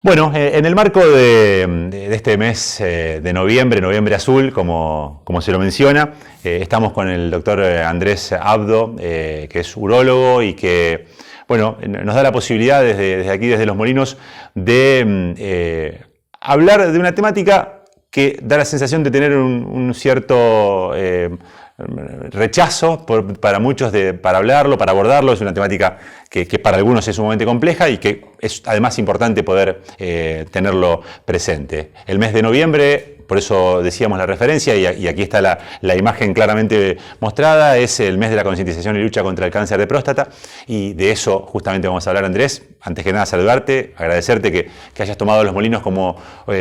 Bueno, en el marco de este mes de noviembre, Noviembre Azul, como se lo menciona, estamos con el doctor Andrés Abdo, que es urólogo y que, bueno, nos da la posibilidad desde aquí, desde Los Molinos, de hablar de una temática que da la sensación de tener un cierto rechazo para muchos para hablarlo, para abordarlo. Es una temática que para algunos es sumamente compleja y que es además importante poder tenerlo presente. El mes de noviembre, por eso decíamos la referencia y aquí está la imagen claramente mostrada, es el mes de la concientización y lucha contra el cáncer de próstata, y de eso justamente vamos a hablar. Andrés, antes que nada saludarte, agradecerte que hayas tomado Los Molinos como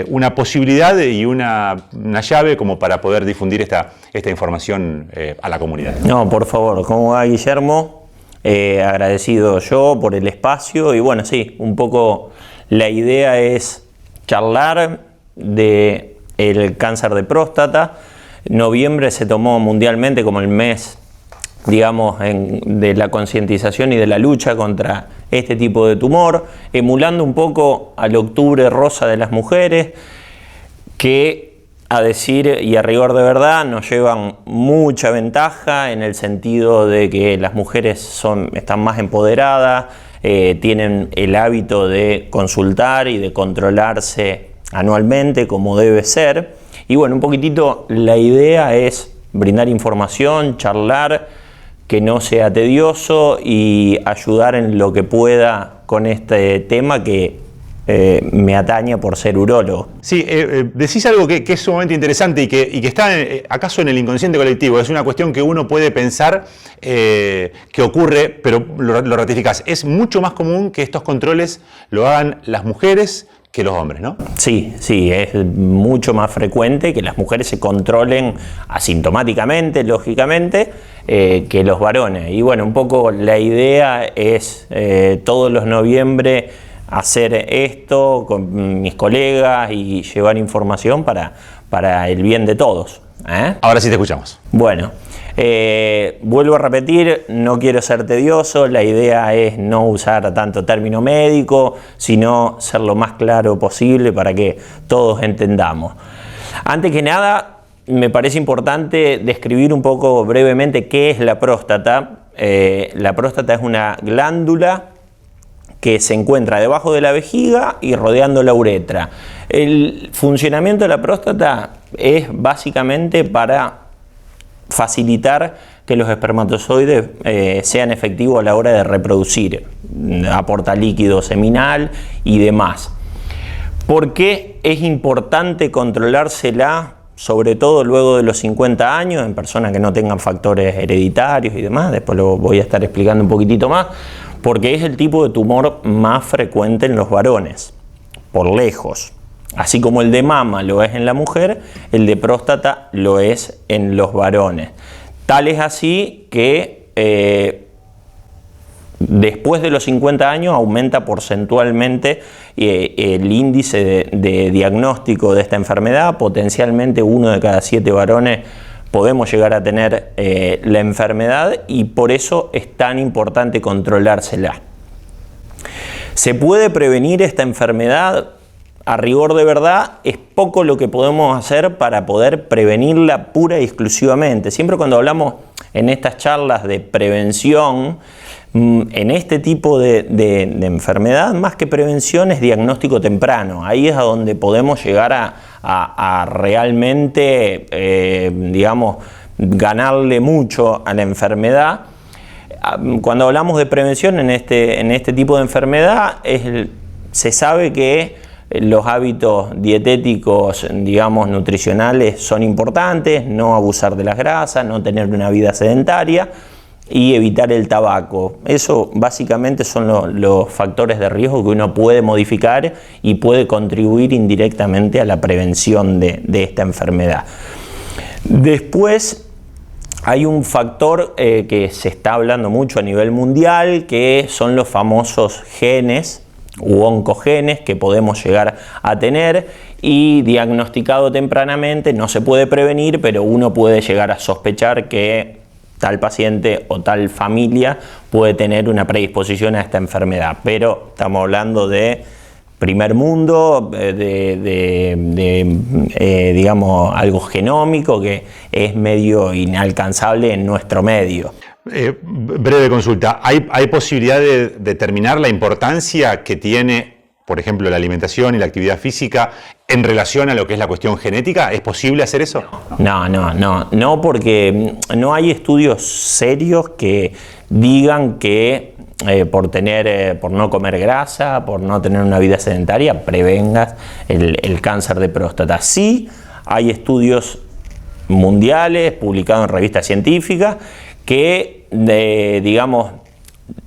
una posibilidad y una llave como para poder difundir esta información a la comunidad. No, por favor, ¿cómo va, Guillermo? Agradecido yo por el espacio y bueno, sí, un poco la idea es charlar de el cáncer de próstata. Noviembre se tomó mundialmente como el mes, digamos, de la concientización y de la lucha contra este tipo de tumor, emulando un poco al octubre rosa de las mujeres, que a decir y a rigor de verdad nos llevan mucha ventaja en el sentido de que las mujeres están más empoderadas, tienen el hábito de consultar y de controlarse anualmente como debe ser. Y bueno, un poquitito la idea es brindar información, charlar, que no sea tedioso y ayudar en lo que pueda con este tema que me atañe por ser urólogo. Sí, decís algo que es sumamente interesante y que está acaso en el inconsciente colectivo. Es una cuestión que uno puede pensar que ocurre, pero lo ratificás. Es mucho más común que estos controles lo hagan las mujeres que los hombres, ¿no? Sí, es mucho más frecuente que las mujeres se controlen asintomáticamente, lógicamente, que los varones. Y bueno, un poco la idea es todos los noviembre hacer esto con mis colegas y llevar información para el bien de todos. Ahora sí te escuchamos. Bueno, vuelvo a repetir, no quiero ser tedioso, la idea es no usar tanto término médico, sino ser lo más claro posible para que todos entendamos. Antes que nada, me parece importante describir un poco brevemente qué es la próstata. La próstata es una glándula que se encuentra debajo de la vejiga y rodeando la uretra. El funcionamiento de la próstata es básicamente para facilitar que los espermatozoides sean efectivos a la hora de reproducir, aporta líquido seminal y demás. ¿Por qué es importante controlársela, sobre todo luego de los 50 años, en personas que no tengan factores hereditarios y demás? Después lo voy a estar explicando un poquitito más. Porque es el tipo de tumor más frecuente en los varones, por lejos. Así como el de mama lo es en la mujer, el de próstata lo es en los varones. Tal es así que después de los 50 años aumenta porcentualmente el índice de diagnóstico de esta enfermedad. Potencialmente 1 de cada 7 varones podemos llegar a tener la enfermedad y por eso es tan importante controlársela. ¿Se puede prevenir esta enfermedad? A rigor de verdad, es poco lo que podemos hacer para poder prevenirla pura y exclusivamente. Siempre cuando hablamos en estas charlas de prevención, en este tipo de enfermedad, más que prevención es diagnóstico temprano. Ahí es a donde podemos llegar a realmente, digamos, ganarle mucho a la enfermedad. Cuando hablamos de prevención en este tipo de enfermedad, se sabe que los hábitos dietéticos, digamos, nutricionales son importantes, no abusar de las grasas, no tener una vida sedentaria y evitar el tabaco. Eso básicamente son los factores de riesgo que uno puede modificar y puede contribuir indirectamente a la prevención de esta enfermedad. Después hay un factor que se está hablando mucho a nivel mundial, que son los famosos genes u oncogenes que podemos llegar a tener, y diagnosticado tempranamente no se puede prevenir, pero uno puede llegar a sospechar que tal paciente o tal familia puede tener una predisposición a esta enfermedad, pero estamos hablando de primer mundo, digamos, algo genómico que es medio inalcanzable en nuestro medio. Breve consulta. ¿Hay posibilidad de determinar la importancia que tiene, por ejemplo, la alimentación y la actividad física en relación a lo que es la cuestión genética? ¿Es posible hacer eso? No, porque no hay estudios serios que digan que por no comer grasa, por no tener una vida sedentaria, prevengas el cáncer de próstata. Sí, hay estudios mundiales publicados en revistas científicas que, digamos,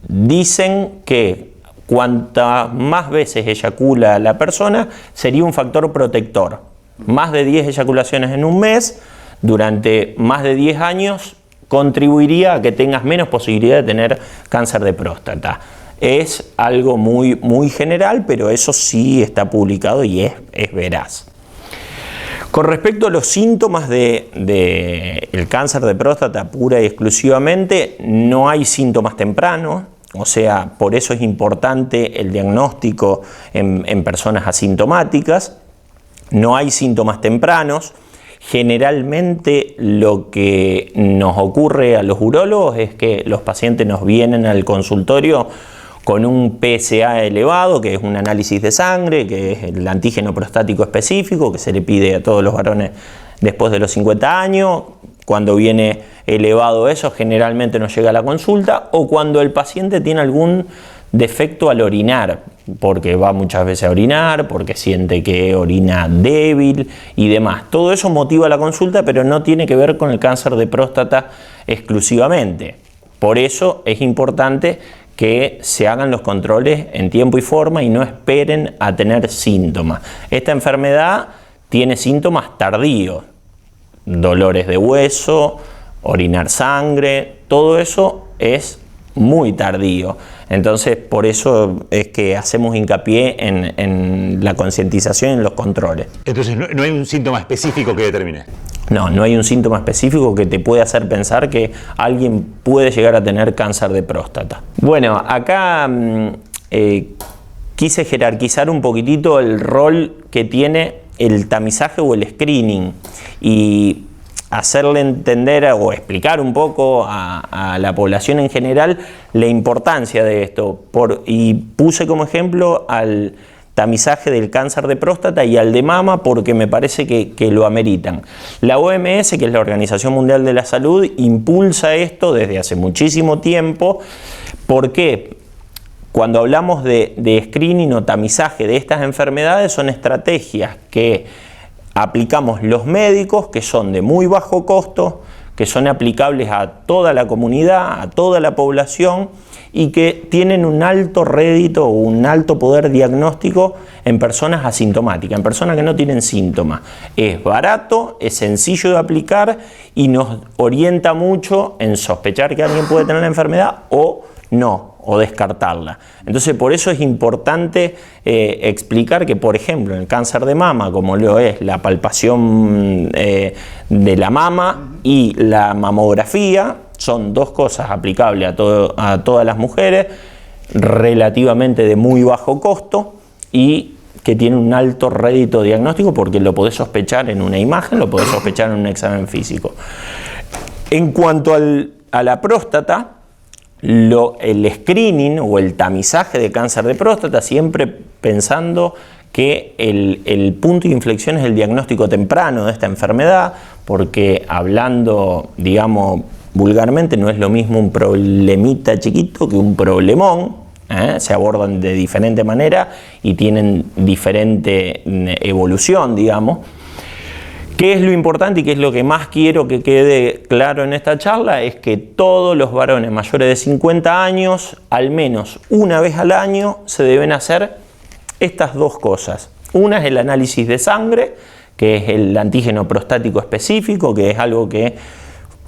dicen que cuantas más veces eyacula la persona, sería un factor protector. Más de 10 eyaculaciones en un mes, durante más de 10 años, contribuiría a que tengas menos posibilidad de tener cáncer de próstata. Es algo muy, muy general, pero eso sí está publicado y es veraz. Con respecto a los síntomas del cáncer de próstata pura y exclusivamente, no hay síntomas tempranos. O sea, por eso es importante el diagnóstico en personas asintomáticas. No hay síntomas tempranos. Generalmente lo que nos ocurre a los urólogos es que los pacientes nos vienen al consultorio con un PSA elevado, que es un análisis de sangre, que es el antígeno prostático específico, que se le pide a todos los varones después de los 50 años. Cuando viene elevado eso, generalmente nos llega a la consulta, o cuando el paciente tiene algún defecto al orinar, porque va muchas veces a orinar, porque siente que orina débil y demás. Todo eso motiva la consulta, pero no tiene que ver con el cáncer de próstata exclusivamente. Por eso es importante que se hagan los controles en tiempo y forma y no esperen a tener síntomas. Esta enfermedad tiene síntomas tardíos, dolores de hueso, orinar sangre, todo eso es muy tardío. Entonces, por eso es que hacemos hincapié en la concientización y en los controles. Entonces, no hay un síntoma específico que determine. No hay un síntoma específico que te puede hacer pensar que alguien puede llegar a tener cáncer de próstata. Bueno, acá quise jerarquizar un poquitito el rol que tiene el tamizaje o el screening y hacerle entender o explicar un poco a la población en general la importancia de esto. Y puse como ejemplo al tamizaje del cáncer de próstata y al de mama porque me parece que lo ameritan. La OMS, que es la Organización Mundial de la Salud, impulsa esto desde hace muchísimo tiempo. ¿Por qué? Cuando hablamos de screening o tamizaje de estas enfermedades, son estrategias que aplicamos los médicos, que son de muy bajo costo, que son aplicables a toda la comunidad, a toda la población y que tienen un alto rédito o un alto poder diagnóstico en personas asintomáticas, en personas que no tienen síntomas. Es barato, es sencillo de aplicar y nos orienta mucho en sospechar que alguien puede tener la enfermedad o no, o descartarla. Entonces, por eso es importante explicar que, por ejemplo, en el cáncer de mama, como lo es la palpación de la mama y la mamografía, son dos cosas aplicables a todas las mujeres, relativamente de muy bajo costo y que tienen un alto rédito diagnóstico porque lo podés sospechar en una imagen, lo podés sospechar en un examen físico. En cuanto a la próstata, el screening o el tamizaje de cáncer de próstata, siempre pensando que el punto de inflexión es el diagnóstico temprano de esta enfermedad, porque hablando, digamos, vulgarmente, no es lo mismo un problemita chiquito que un problemón. Se abordan de diferente manera y tienen diferente evolución, digamos. ¿Qué es lo importante y qué es lo que más quiero que quede claro en esta charla? Es que todos los varones mayores de 50 años, al menos una vez al año, se deben hacer estas dos cosas. Una es el análisis de sangre, que es el antígeno prostático específico, que es algo que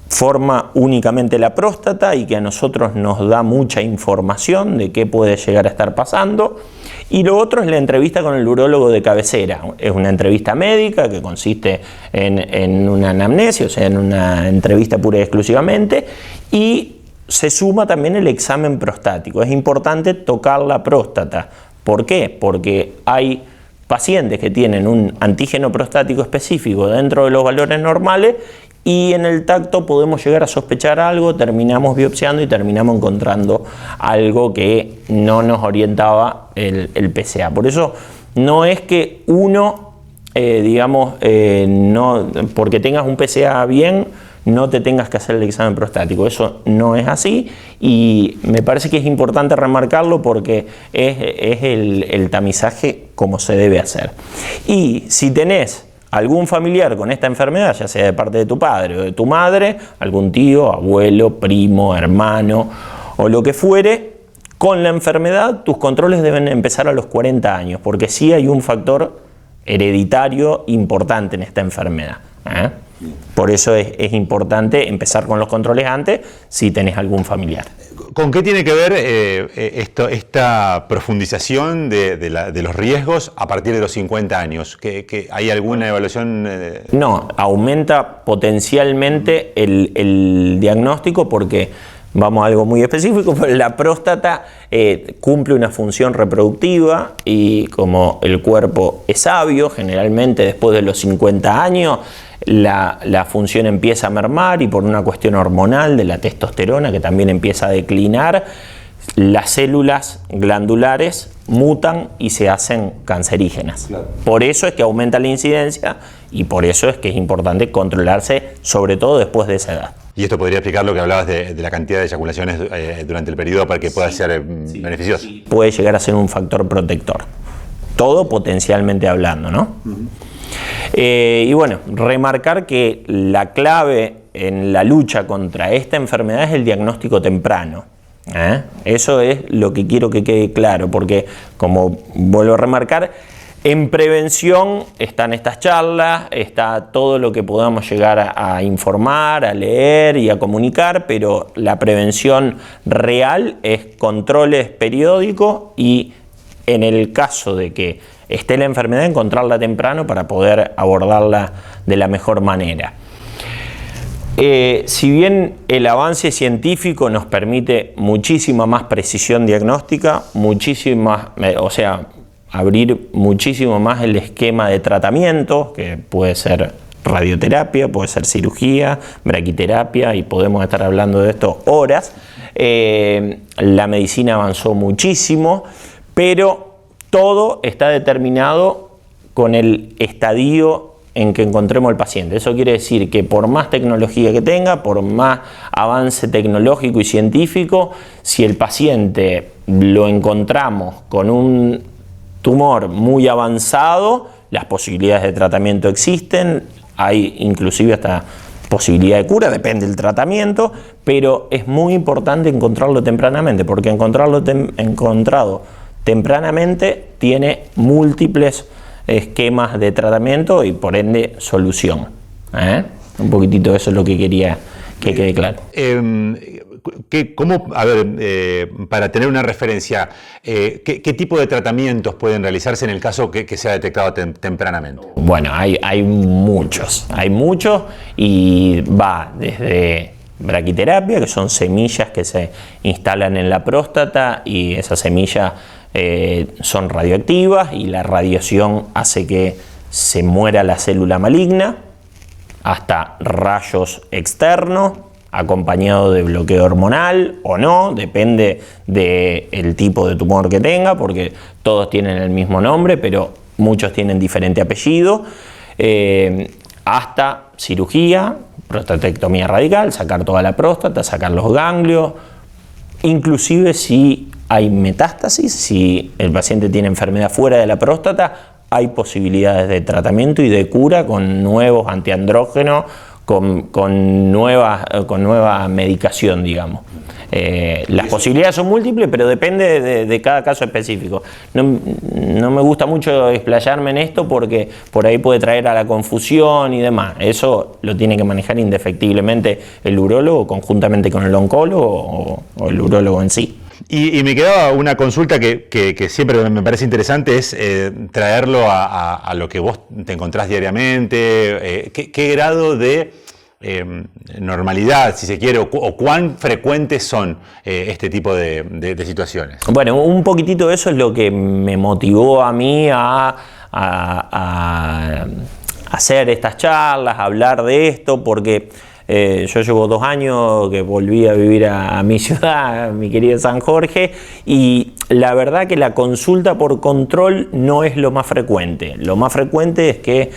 forma únicamente la próstata y que a nosotros nos da mucha información de qué puede llegar a estar pasando. Y lo otro es la entrevista con el urólogo de cabecera. Es una entrevista médica que consiste en una anamnesis, o sea, en una entrevista pura y exclusivamente, y se suma también el examen prostático. Es importante tocar la próstata ¿Por qué? Porque hay pacientes que tienen un antígeno prostático específico dentro de los valores normales y en el tacto podemos llegar a sospechar algo, terminamos biopsiando y terminamos encontrando algo que no nos orientaba el PSA. Por eso no es que uno, no, porque tengas un PSA bien, no te tengas que hacer el examen prostático. Eso no es así y me parece que es importante remarcarlo porque es el tamizaje como se debe hacer. Y si tenés algún familiar con esta enfermedad, ya sea de parte de tu padre o de tu madre, algún tío, abuelo, primo, hermano o lo que fuere, con la enfermedad tus controles deben empezar a los 40 años porque sí hay un factor hereditario importante en esta enfermedad. Por eso es importante empezar con los controles antes si tenés algún familiar. ¿Con qué tiene que ver esta profundización de los riesgos a partir de los 50 años? ¿Hay alguna evaluación? No, aumenta potencialmente el diagnóstico porque, vamos a algo muy específico, pero la próstata cumple una función reproductiva y como el cuerpo es sabio, generalmente después de los 50 años, la función empieza a mermar y por una cuestión hormonal de la testosterona que también empieza a declinar, las células glandulares mutan y se hacen cancerígenas. Claro. Por eso es que aumenta la incidencia y por eso es que es importante controlarse, sobre todo después de esa edad. Y esto podría explicar lo que hablabas de la cantidad de eyaculaciones durante el periodo para que pueda ser beneficioso. Sí. Puede llegar a ser un factor protector. Todo potencialmente hablando, ¿no? Y bueno, remarcar que la clave en la lucha contra esta enfermedad es el diagnóstico temprano. Eso es lo que quiero que quede claro, porque como vuelvo a remarcar, en prevención están estas charlas, está todo lo que podamos llegar a informar, a leer y a comunicar, pero la prevención real es controles periódicos y en el caso de que esté la enfermedad, encontrarla temprano para poder abordarla de la mejor manera. Si bien el avance científico nos permite muchísima más precisión diagnóstica, abrir muchísimo más el esquema de tratamiento, que puede ser radioterapia, puede ser cirugía, braquiterapia, y podemos estar hablando de esto horas. La medicina avanzó muchísimo, pero todo está determinado con el estadio en que encontremos el paciente. Eso quiere decir que por más tecnología que tenga, por más avance tecnológico y científico, si el paciente lo encontramos con un tumor muy avanzado, las posibilidades de tratamiento existen, hay inclusive hasta posibilidad de cura, depende del tratamiento, pero es muy importante encontrarlo tempranamente, porque encontrado tempranamente tiene múltiples esquemas de tratamiento y por ende solución. Un poquitito eso es lo que quería que quede claro. Para tener una referencia, ¿qué tipo de tratamientos pueden realizarse en el caso que sea detectado tempranamente? Bueno, hay muchos y va desde braquiterapia, que son semillas que se instalan en la próstata y esas semillas son radioactivas y la radiación hace que se muera la célula maligna, hasta rayos externos acompañado de bloqueo hormonal o no, depende del tipo de tumor que tenga, porque todos tienen el mismo nombre, pero muchos tienen diferente apellido, hasta cirugía, prostatectomía radical, sacar toda la próstata, sacar los ganglios, inclusive si hay metástasis, si el paciente tiene enfermedad fuera de la próstata, hay posibilidades de tratamiento y de cura con nuevos antiandrógenos, con nueva medicación, digamos. Las posibilidades son múltiples, pero depende de cada caso específico. No me gusta mucho explayarme en esto porque por ahí puede traer a la confusión y demás. Eso lo tiene que manejar indefectiblemente el urólogo conjuntamente con el oncólogo o el urólogo en sí. Y me quedaba una consulta que siempre me parece interesante, es traerlo a lo que vos te encontrás diariamente. ¿Qué grado de normalidad, si se quiere, o cuán frecuentes son este tipo de situaciones? Bueno, un poquitito de eso es lo que me motivó a mí a hacer estas charlas, a hablar de esto, porque yo llevo 2 años que volví a vivir a mi ciudad, a mi querida San Jorge, y la verdad que la consulta por control no es lo más frecuente. Lo más frecuente es que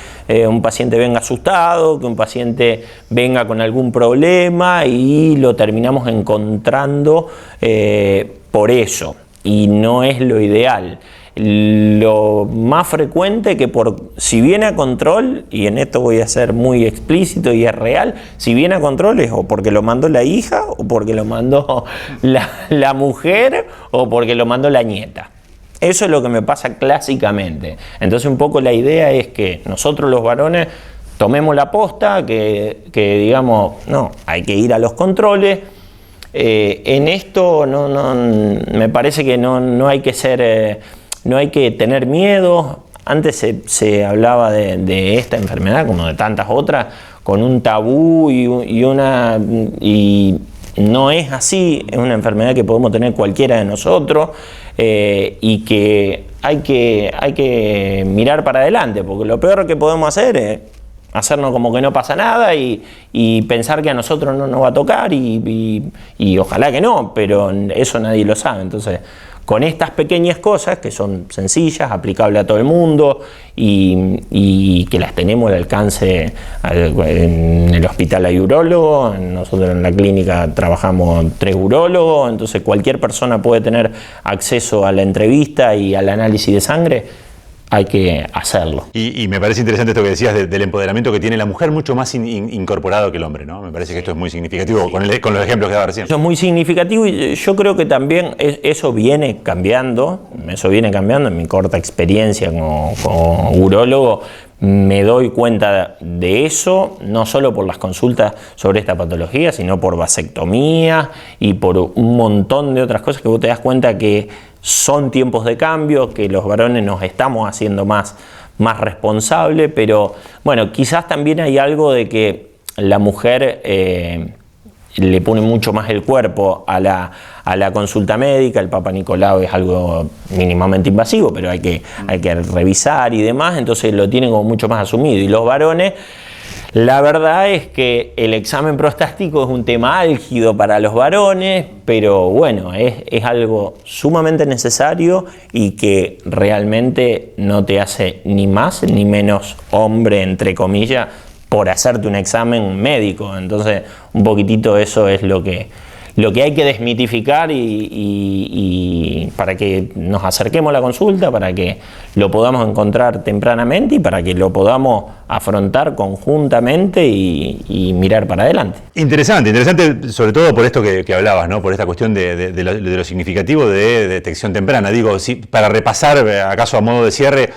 un paciente venga asustado, que un paciente venga con algún problema y lo terminamos encontrando por eso, y no es lo ideal. Lo más frecuente que si viene a control, y en esto voy a ser muy explícito y es real, si viene a control es o porque lo mandó la hija, o porque lo mandó la mujer, o porque lo mandó la nieta. Eso es lo que me pasa clásicamente. Entonces un poco la idea es que nosotros los varones tomemos la posta, que digamos, no, hay que ir a los controles. En esto me parece que no hay que ser... no hay que tener miedo. Antes se hablaba de esta enfermedad, como de tantas otras, con un tabú y no es así. Es una enfermedad que podemos tener cualquiera de nosotros y que hay que mirar para adelante, porque lo peor que podemos hacer es hacernos como que no pasa nada y pensar que a nosotros no nos va a tocar y ojalá que no, pero eso nadie lo sabe. Entonces, con estas pequeñas cosas que son sencillas, aplicables a todo el mundo y que las tenemos al alcance, en el hospital hay urólogos, nosotros en la clínica trabajamos 3 urólogos, entonces cualquier persona puede tener acceso a la entrevista y al análisis de sangre. Hay que hacerlo. Y me parece interesante esto que decías del empoderamiento que tiene la mujer mucho más incorporado que el hombre, ¿no? Me parece que esto es muy significativo con los ejemplos que daba recién. Eso es muy significativo y yo creo que también eso viene cambiando en mi corta experiencia como urólogo. Me doy cuenta de eso, no solo por las consultas sobre esta patología, sino por vasectomía y por un montón de otras cosas que vos te das cuenta que son tiempos de cambio, que los varones nos estamos haciendo más responsables, pero bueno, quizás también hay algo de que la mujer le pone mucho más el cuerpo a la consulta médica. El Papa Nicolau es algo mínimamente invasivo, pero hay que revisar y demás, entonces lo tienen como mucho más asumido. Y los varones, la verdad es que el examen prostático es un tema álgido para los varones, pero bueno, es algo sumamente necesario y que realmente no te hace ni más ni menos hombre, entre comillas, por hacerte un examen médico. Entonces, un poquitito eso es lo que hay que desmitificar y para que nos acerquemos a la consulta, para que lo podamos encontrar tempranamente y para que lo podamos afrontar conjuntamente y mirar para adelante. Interesante, sobre todo por esto que hablabas, ¿no? Por esta cuestión de lo significativo de detección temprana. Digo, sí, para repasar, acaso a modo de cierre,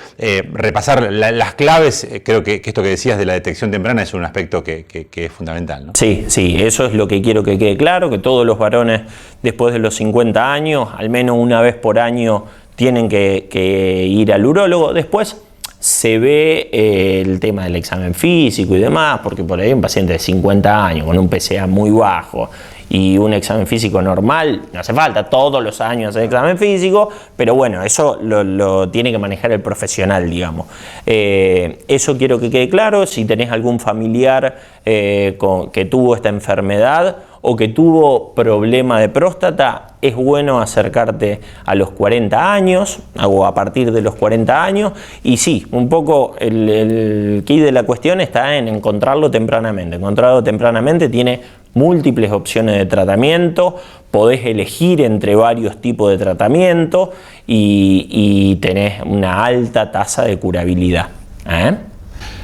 repasar las claves, creo que esto que decías de la detección temprana es un aspecto que es fundamental, ¿no? Sí, eso es lo que quiero que quede claro, que todos los varones después de los 50 años, al menos una vez por año, tienen que ir al urólogo. Después se ve el tema del examen físico y demás, porque por ahí un paciente de 50 años con un PSA muy bajo y un examen físico normal, no hace falta todos los años hacer examen físico, pero bueno, eso lo tiene que manejar el profesional, digamos. Eso quiero que quede claro. Si tenés algún familiar que tuvo esta enfermedad o que tuvo problema de próstata, es bueno acercarte a los 40 años o a partir de los 40 años. Y sí, un poco el key de la cuestión está en encontrarlo tempranamente. Encontrarlo tempranamente tiene múltiples opciones de tratamiento, podés elegir entre varios tipos de tratamiento y tenés una alta tasa de curabilidad.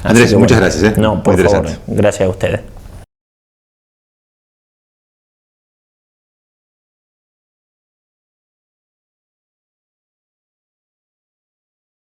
Andrés, muchas gracias. No, por favor, gracias a ustedes.